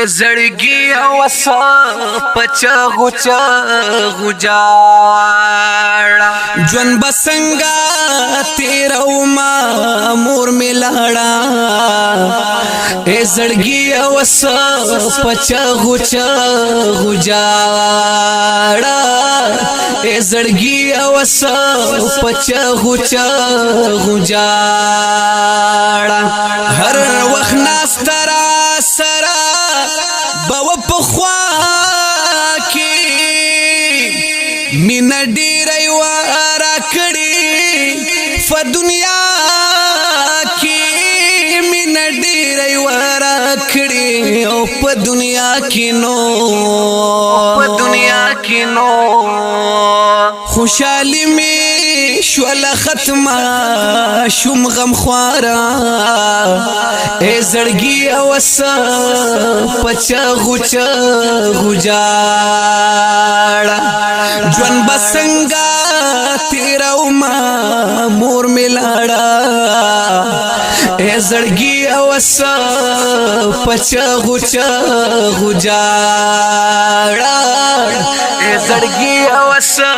زړګي اوسه پچغو چغو جاړه ژوند بسنګا تیرا وما مور ملاړه اے زړګي اوسه پچغو چغو جاړه اے زړګي اوسه پچغو چغو جاړه هر وخت ناس ترا سرا بو پخوا کی مینا ډیرای وارا کړي ف دنیا کی مینا ډیرای وارا کړي او په دنیا کې نو خوشالي می شول ختمه شوم غم خوارا اے زړګي اوسه پچغو چغو جاړه ژوند بسنګا تیرا وما مور ملاړه اے زړګي اوسه پچغو چغو جاړه اے زړګي اوسه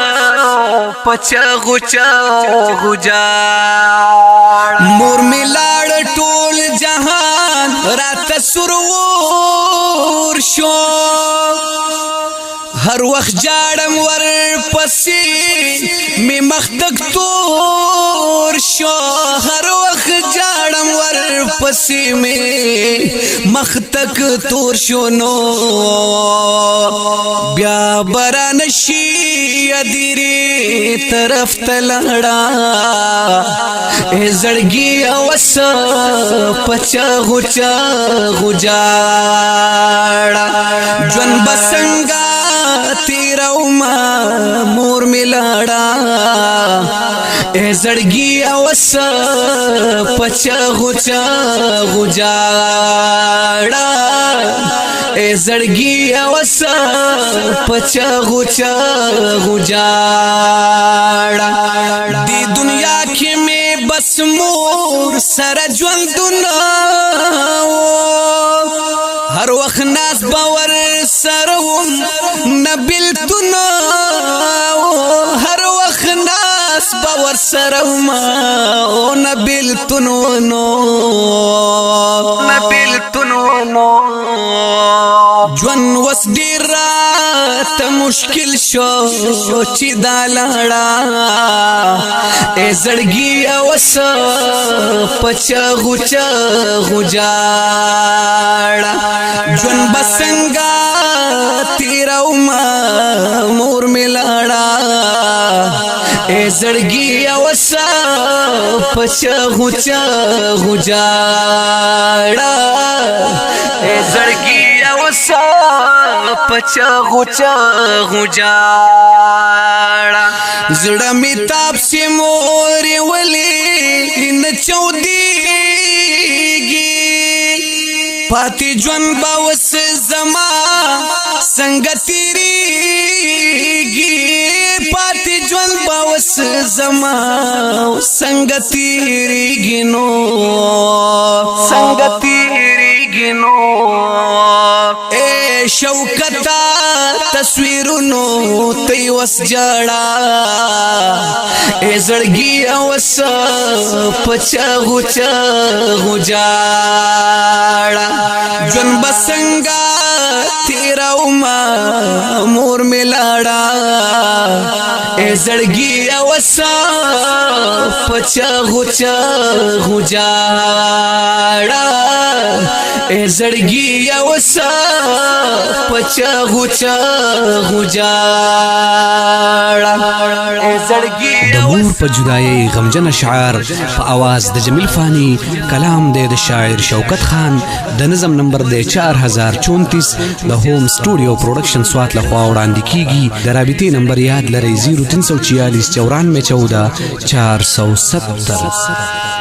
پچغو چغو جاړه مور ملاړ ټول جهان رات سرور شو هر وخت جاړم ور پسې می مختک تور شو هر وخت جاړم ور پسې می مختک تور شو نو بیا برانشي اديري طرف تلړا اے زړګي اوسه پچغو چغو جاړه ژوند بسنګا تیرا وما مور ملاړه اے زړګي اوسه پچغو چغو جاړه اے زړګي اوسه پچغو چغو جاړه دی دنیا کې می بس مور سره ژوندونه هر وخت ناس باور سروم نبلتنا هر وخت ناس باور سروم نبلتنو ژوند وس ډیر ته مشکل شو چې دا لړا اے زړګي اوسه پچغو چغو جاړه ژوند بسنګا تیرا وما مور ملاړه اے زړګي اوسه پچغو چغو جاړه اے زړګي اوسه پچغو چغو جاړه زړه می تاب سي مور ولي نه چوديږي پاتې ژوند باوس زما څنګه تیریږي پاتې ژوند باوس زما څنګه تیریږي نو اے شوکتا تصویرونو تی وس جړا اے زړګي اوسه پچغو چغو جاړه ژوند بسنګا تیرا وما مور ملاړه اے زړګي اوسه پچغو چغو جاړه اے زړګي اوسه پچغو چغو جاړه اے زړګي د مور په جدایي غمجن اشعار په आवाज د جمیل فانی کلام د شاعر شوکت خان د نظم نمبر د 4034 د هوم سټوډیو پروډکشن سوات لخوا وړاندې کیږي د رابطې نمبر یاد لرئ 0344 9414 470